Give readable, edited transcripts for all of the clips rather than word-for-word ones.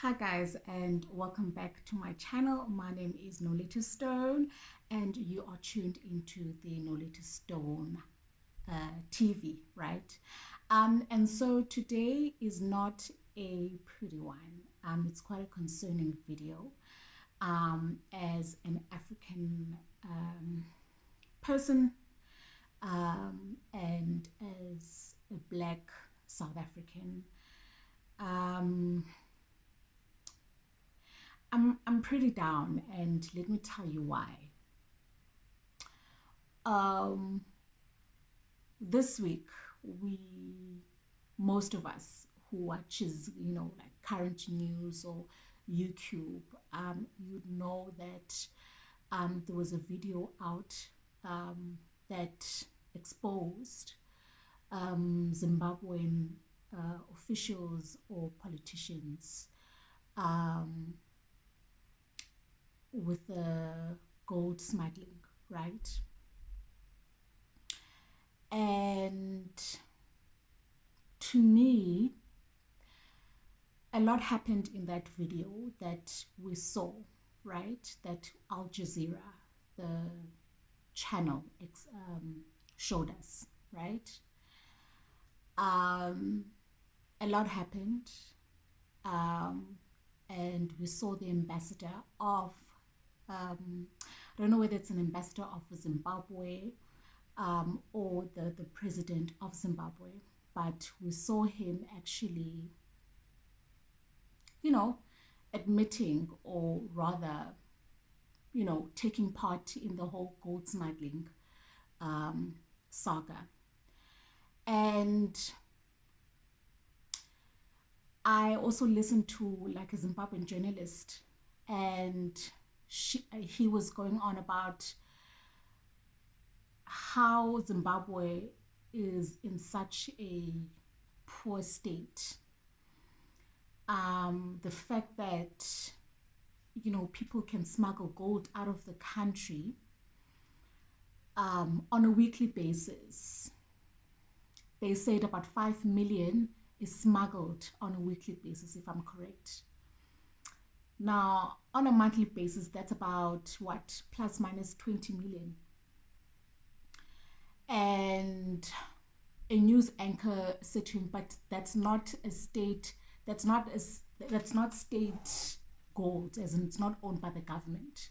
Hi guys, and welcome back to my channel. My name is Nolita Stone and you are tuned into the Nolita Stone TV, right? And so today is not a pretty one. It's quite a concerning video. As an African person and as a Black South African, um, I'm pretty down, and let me tell you why. Um, this week, most of us who watches, like current news or YouTube, you'd know that there was a video out that exposed Zimbabwean officials or politicians um, with the gold smuggling, right? And to me, a lot happened in that video that we saw, right? That Al Jazeera, the channel, showed us, right? Um, a lot happened. And we saw the ambassador of, I don't know whether it's an ambassador of Zimbabwe or the president of Zimbabwe, but we saw him actually, admitting, or rather, taking part in the whole gold smuggling saga. And I also listened to like a Zimbabwean journalist, and he was going on about how Zimbabwe is in such a poor state. The fact that people can smuggle gold out of the country on a weekly basis. They said about 5 million is smuggled on a weekly basis, if I'm correct. Now, on a monthly basis, that's about what, plus minus 20 million. And a news anchor said to him, but that's not a state, that's not state gold, as in it's not owned by the government.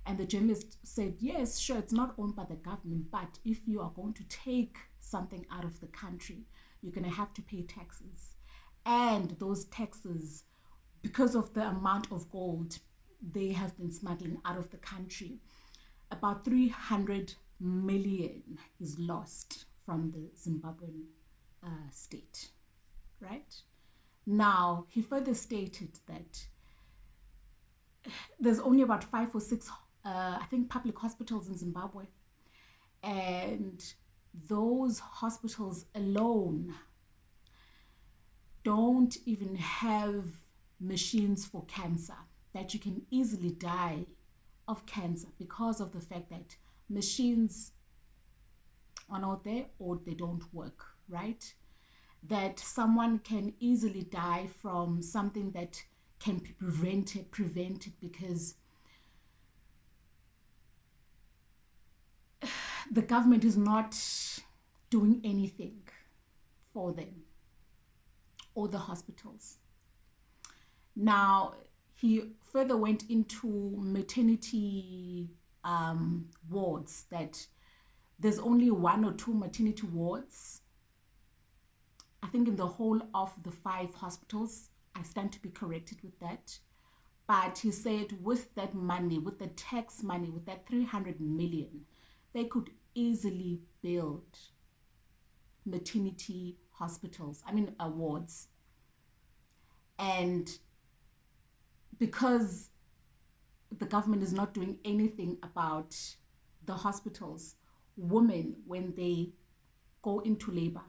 And the journalist said, yes, sure, it's not owned by the government, but if you are going to take something out of the country, you're going to have to pay taxes. And those taxes, because of the amount of gold they have been smuggling out of the country, about 300 million is lost from the Zimbabwean state, right? Now, he further stated that there's only about 5 or 6, I think, public hospitals in Zimbabwe. And those hospitals alone don't even have machines for cancer, that you can easily die of cancer because of the fact that machines are not there or they don't work, right? That someone can easily die from something that can be prevented because the government is not doing anything for them or the hospitals. Now, he further went into maternity wards, that there's only 1 or 2 maternity wards, I think, in the whole of the 5 hospitals. I stand to be corrected with that. But he said with that money, with the tax money, with that 300 million, they could easily build maternity hospitals, wards. And because the government is not doing anything about the hospitals, women, when they go into labor,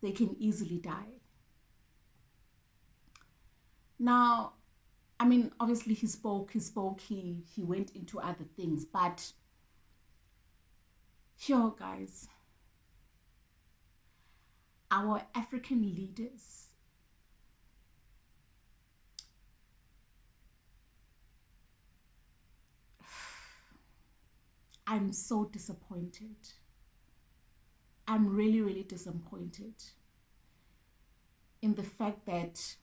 they can easily die. Now, obviously he went into other things, but here, guys, our African leaders I'm so disappointed. I'm really, really disappointed in the fact that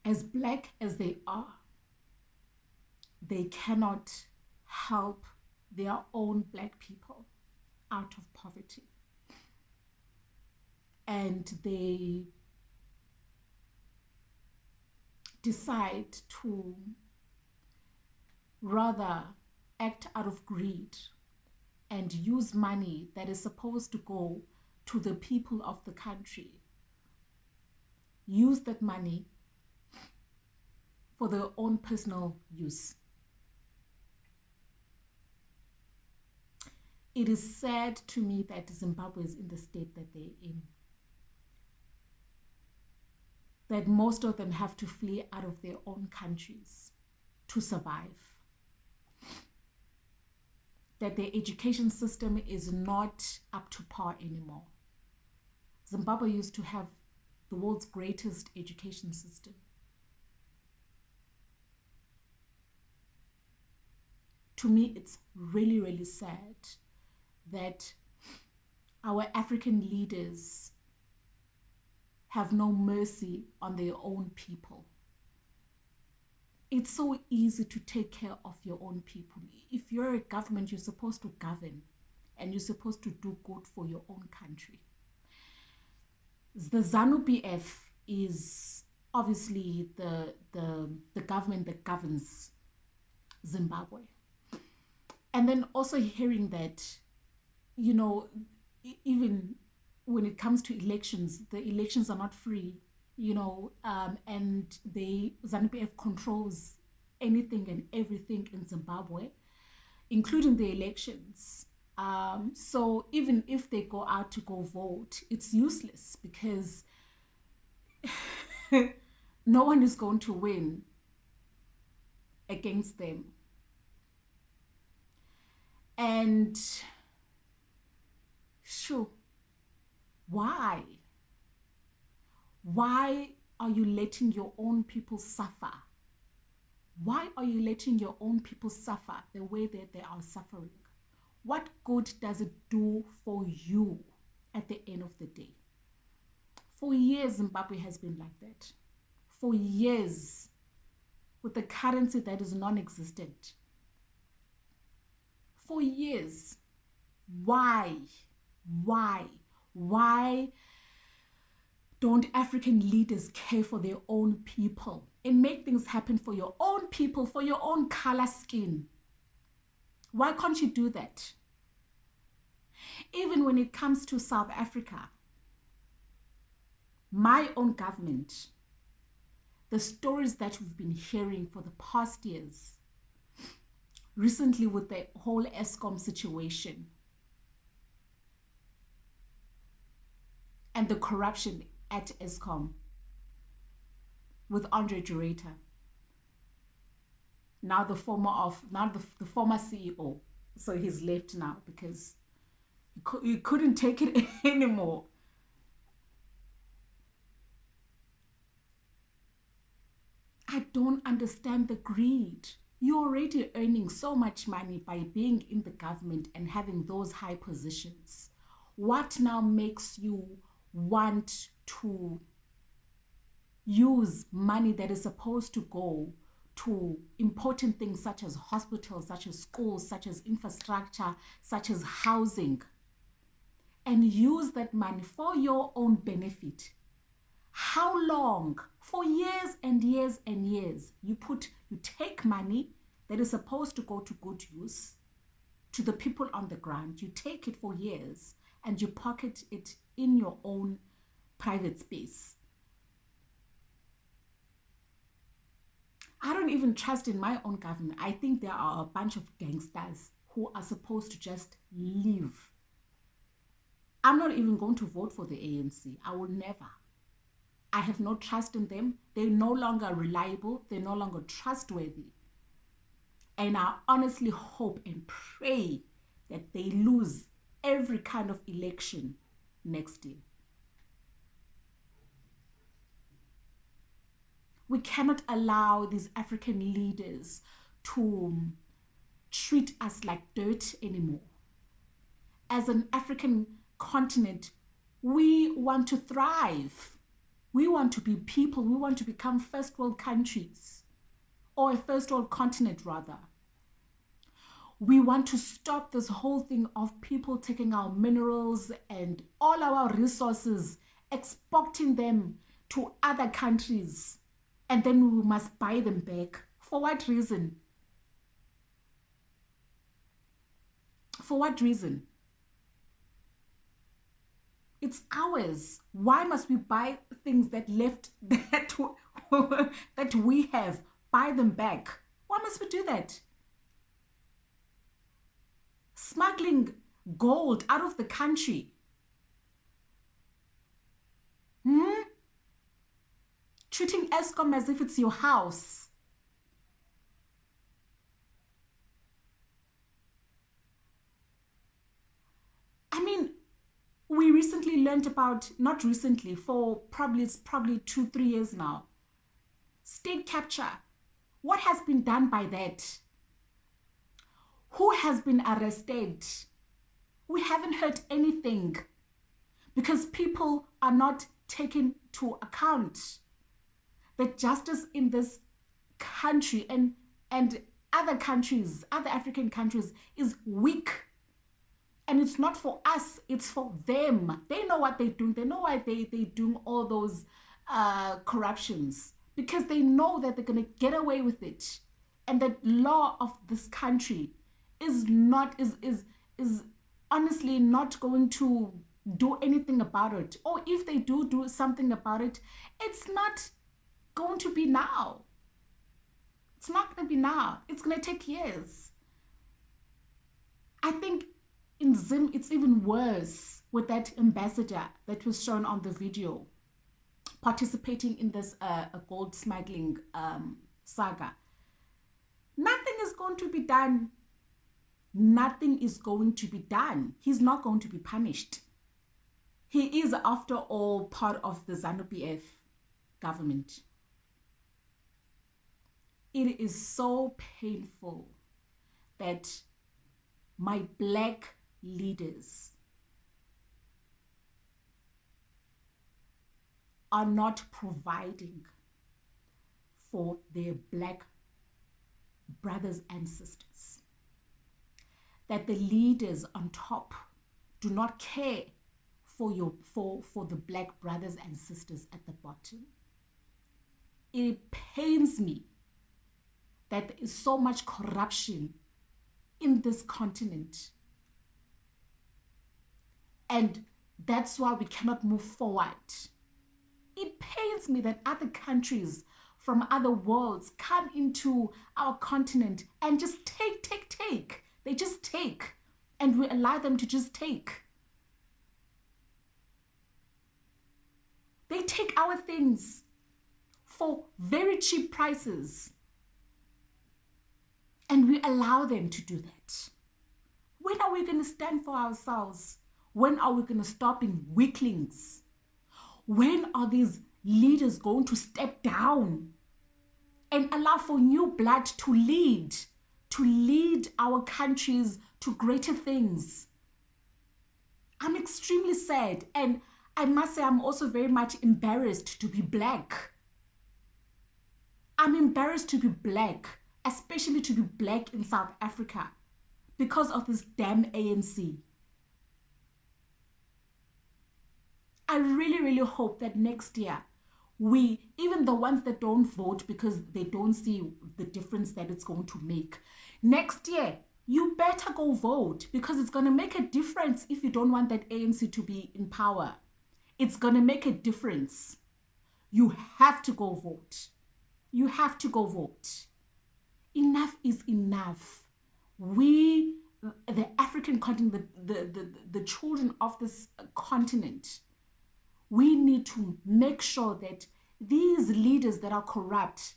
as black as they are, they cannot help their own black people out of poverty. And they decide to rather act out of greed and use money that is supposed to go to the people of the country, use that money for their own personal use. It is sad to me that Zimbabwe is in the state that they're in, that most of them have to flee out of their own countries to survive, that their education system is not up to par anymore. Zimbabwe used to have the world's greatest education system. To me, it's really, really sad that our African leaders have no mercy on their own people. It's so easy to take care of your own people. If you're a government, you're supposed to govern and you're supposed to do good for your own country. The ZANU-PF is obviously the government that governs Zimbabwe. And then also hearing that, you know, even when it comes to elections, the elections are not free, you know, and ZANU-PF controls anything and everything in Zimbabwe, including the elections. So even if they go out to go vote, it's useless because no one is going to win against them. And sure, why? Why are you letting your own people suffer? Why are you letting your own people suffer the way that they are suffering? What good does it do for you at the end of the day? For years, Zimbabwe has been like that. For years, with a currency that is non-existent. For years. Why don't African leaders care for their own people and make things happen for your own people, for your own color skin? Why can't you do that? Even when it comes to South Africa, my own government, the stories that we've been hearing for the past years, recently with the whole Eskom situation and the corruption at Eskom with Andre Jureta, now the former CEO. So he's left now because he couldn't take it anymore. I don't understand the greed. You're already earning so much money by being in the government and having those high positions. What now makes you want to use money that is supposed to go to important things such as hospitals, such as schools, such as infrastructure, such as housing, and use that money for your own benefit? How long? For years and years and years, you take money that is supposed to go to good use, to the people on the ground. You take it for years and you pocket it in your own private space. I don't even trust in my own government. I think there are a bunch of gangsters who are supposed to just leave. I'm not even going to vote for the ANC. I will never. I have no trust in them. They're no longer reliable. They're no longer trustworthy. And I honestly hope and pray that they lose every kind of election next year. We cannot allow these African leaders to treat us like dirt anymore. As an African continent, we want to thrive. We want to be people. We want to become first world countries, or a first world continent rather. We want to stop this whole thing of people taking our minerals and all our resources, exporting them to other countries, and then we must buy them back. For what reason? For what reason? It's ours. Why must we buy things that we have, buy them back? Why must we do that? Smuggling gold out of the country. Treating Eskom as if it's your house. I mean, we recently learned about, not recently, it's probably 2-3 years now, state capture. What has been done by that? Who has been arrested? We haven't heard anything because people are not taken to account. The justice in this country and other countries, other African countries, is weak. And it's not for us, it's for them. They know what they're doing. They know why they're doing all those corruptions, because they know that they're going to get away with it. And the law of this country is honestly not going to do anything about it. Or if they do something about it, it's not going to be now. It's not going to be now. It's going to take years. I think in Zim, it's even worse with that ambassador that was shown on the video participating in this gold smuggling saga. Nothing is going to be done. Nothing is going to be done. He's not going to be punished. He is, after all, part of the ZANU-PF government. It is so painful that my black leaders are not providing for their black brothers and sisters. That the leaders on top do not care for the black brothers and sisters at the bottom. It pains me that there is so much corruption in this continent. And that's why we cannot move forward. It pains me that other countries from other worlds come into our continent and just take. They just take, and we allow them to just take. They take our things for very cheap prices, and we allow them to do that. When are we going to stand for ourselves? When are we going to stop being weaklings? When are these leaders going to step down and allow for new blood to lead our countries to greater things? I'm extremely sad, and I must say I'm also very much embarrassed to be black. I'm embarrassed to be black, especially to be black in South Africa, because of this damn ANC. I really, really hope that next year, we, even the ones that don't vote because they don't see the difference that it's going to make, next year, you better go vote, because it's going to make a difference if you don't want that ANC to be in power. It's going to make a difference. You have to go vote. You have to go vote. Enough is enough. We, the African continent, the children of this continent, we need to make sure that these leaders that are corrupt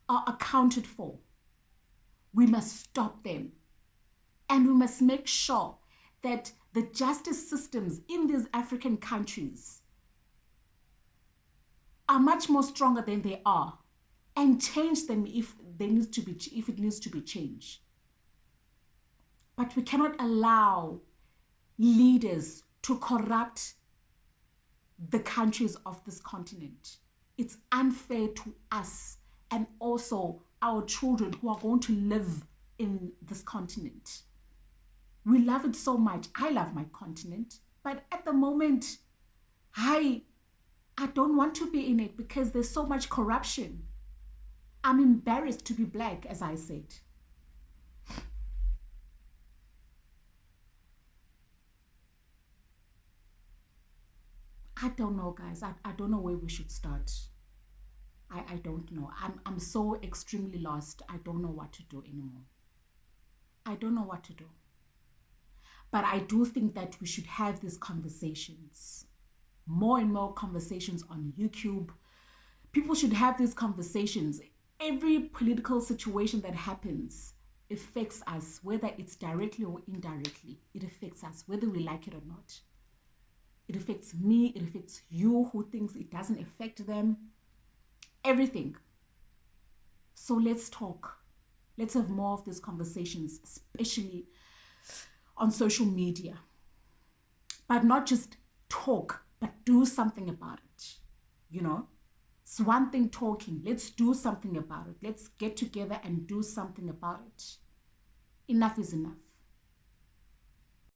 are accounted for. We must stop them. And we must make sure that the justice systems in these African countries are much more stronger than they are. and change them if it needs to be changed. But we cannot allow leaders to corrupt the countries of this continent. It's unfair to us and also our children who are going to live in this continent. We love it so much. I love my continent, but at the moment, I don't want to be in it because there's so much corruption. I'm embarrassed to be black, as I said. I don't know, guys. I don't know where we should start. I don't know. I'm so extremely lost. I don't know what to do anymore. I don't know what to do. But I do think that we should have these conversations. More and more conversations on YouTube. People should have these conversations. Every political situation that happens affects us, whether it's directly or indirectly. It affects us, whether we like it or not. It affects me, it affects you who thinks it doesn't affect them. Everything. So let's talk. Let's have more of these conversations, especially on social media. But not just talk, but do something about it. You know? It's one thing talking. Let's do something about it. Let's get together and do something about it. Enough is enough.